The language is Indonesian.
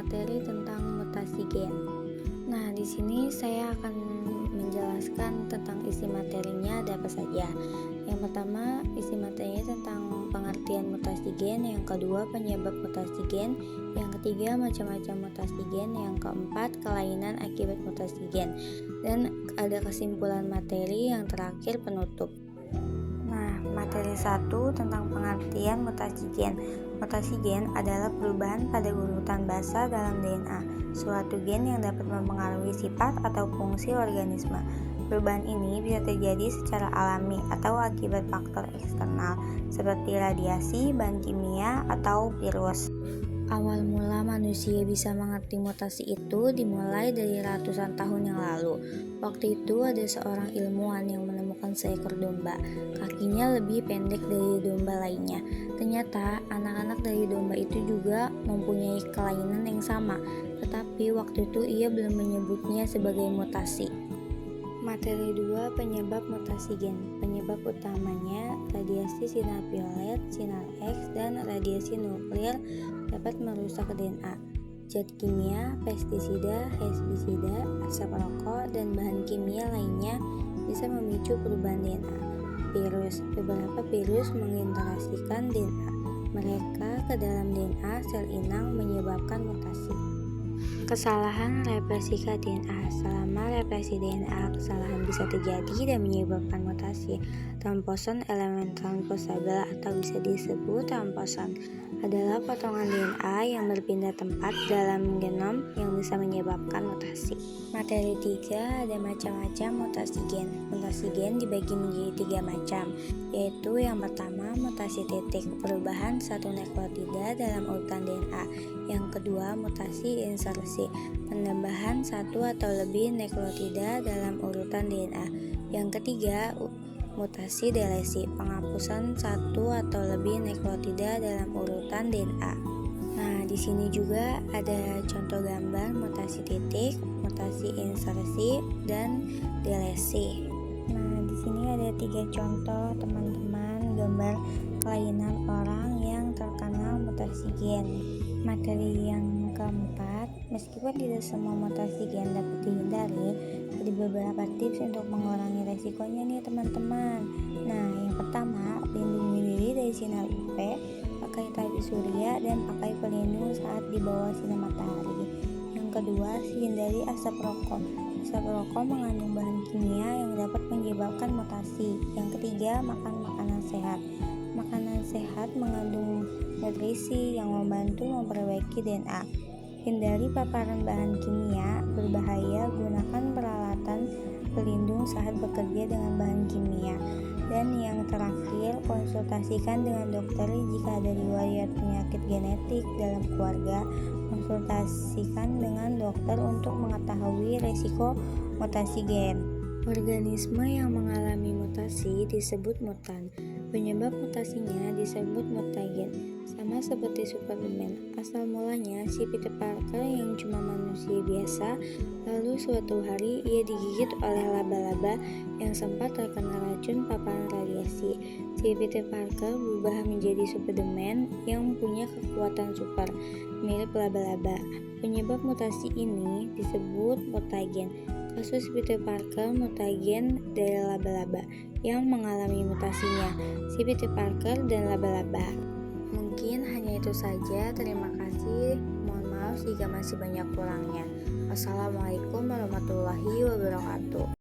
materi tentang mutasi gen. Nah, di sini saya akan menjelaskan tentang isi materinya ada apa saja. Yang pertama, isi materinya tentang pengertian mutasi gen, yang kedua penyebab mutasi gen, yang ketiga macam-macam mutasi gen, yang keempat kelainan akibat mutasi gen, dan ada kesimpulan materi yang terakhir penutup. Nah, materi 1 tentang pengertian mutasi gen. Mutasi gen adalah perubahan pada urutan basa dalam DNA, suatu gen yang dapat mempengaruhi sifat atau fungsi organisme. Perubahan ini bisa terjadi secara alami atau akibat faktor eksternal, seperti radiasi, bahan kimia, atau virus. Awal mula manusia bisa mengerti mutasi itu dimulai dari ratusan tahun yang lalu. Waktu itu ada seorang ilmuwan yang menemukan seekor domba. Kakinya lebih pendek dari domba lainnya. Ternyata anak-anak dari domba itu juga mempunyai kelainan yang sama, tetapi waktu itu ia belum menyebutnya sebagai mutasi. Materi 2 penyebab mutasi gen. Penyebab utamanya radiasi sinar violet, sinar X, dan radiasi nuklir dapat merusak DNA. Zat kimia, pestisida, herbisida, asap rokok, dan bahan kimia lainnya bisa memicu perubahan DNA. Virus. Beberapa virus menginterasikan DNA mereka ke dalam DNA sel inang menyebabkan mutasi. Kesalahan replika DNA. Selama replisi DNA, kesalahan bisa terjadi dan menyebabkan mutasi. Tramposon elemen transposabel atau bisa disebut tramposon adalah potongan DNA yang berpindah tempat dalam genom yang bisa menyebabkan mutasi. Materi 3 ada macam-macam mutasi gen. Mutasi gen dibagi menjadi 3 macam, yaitu yang pertama mutasi titik, perubahan satu nukleotida dalam urutan DNA. Yang kedua mutasi insersi, penambahan satu atau lebih nukleotida dalam urutan DNA. Yang ketiga mutasi delesi, penghapusan satu atau lebih nukleotida dalam urutan DNA. Nah, di sini juga ada contoh gambar mutasi titik, mutasi insersi, dan delesi. Nah, di sini ada 3 contoh teman-teman gambar kelainan orang yang terkena mutasi gen. Materi yang keempat, meskipun tidak semua mutasi gen dapat dihindari, ada beberapa tips untuk mengurangi resikonya nih teman-teman. Nah, yang pertama, lindungi diri dari sinar UV, pakai tabir surya, dan pakai pelindung saat di bawah sinar matahari. Yang kedua, hindari asap rokok. Asap rokok mengandung bahan kimia yang dapat menyebabkan mutasi. Yang ketiga, makan makanan sehat. Makanan sehat mengandung nutrisi yang membantu memperbaiki DNA. Hindari paparan bahan kimia berbahaya, gunakan peralatan pelindung saat bekerja dengan bahan kimia. Dan yang terakhir, konsultasikan dengan dokter jika ada riwayat penyakit genetik dalam keluarga. Konsultasikan dengan dokter untuk mengetahui risiko mutasi gen. Organisme yang mengalami mutasi disebut mutan. Penyebab mutasinya disebut mutagen. Sama seperti Superman, asal mulanya si Peter Parker yang cuma manusia biasa, lalu suatu hari ia digigit oleh laba-laba yang sempat terkena racun paparan radiasi. Si Peter Parker berubah menjadi Superman yang punya kekuatan super, mirip laba-laba. Penyebab mutasi ini disebut mutagen. Kasus Peter Parker mutagen dari laba-laba yang mengalami mutasinya, si Peter Parker dan laba-laba. Mungkin hanya itu saja, terima kasih. Mohon maaf jika masih banyak kurangnya. Wassalamualaikum warahmatullahi wabarakatuh.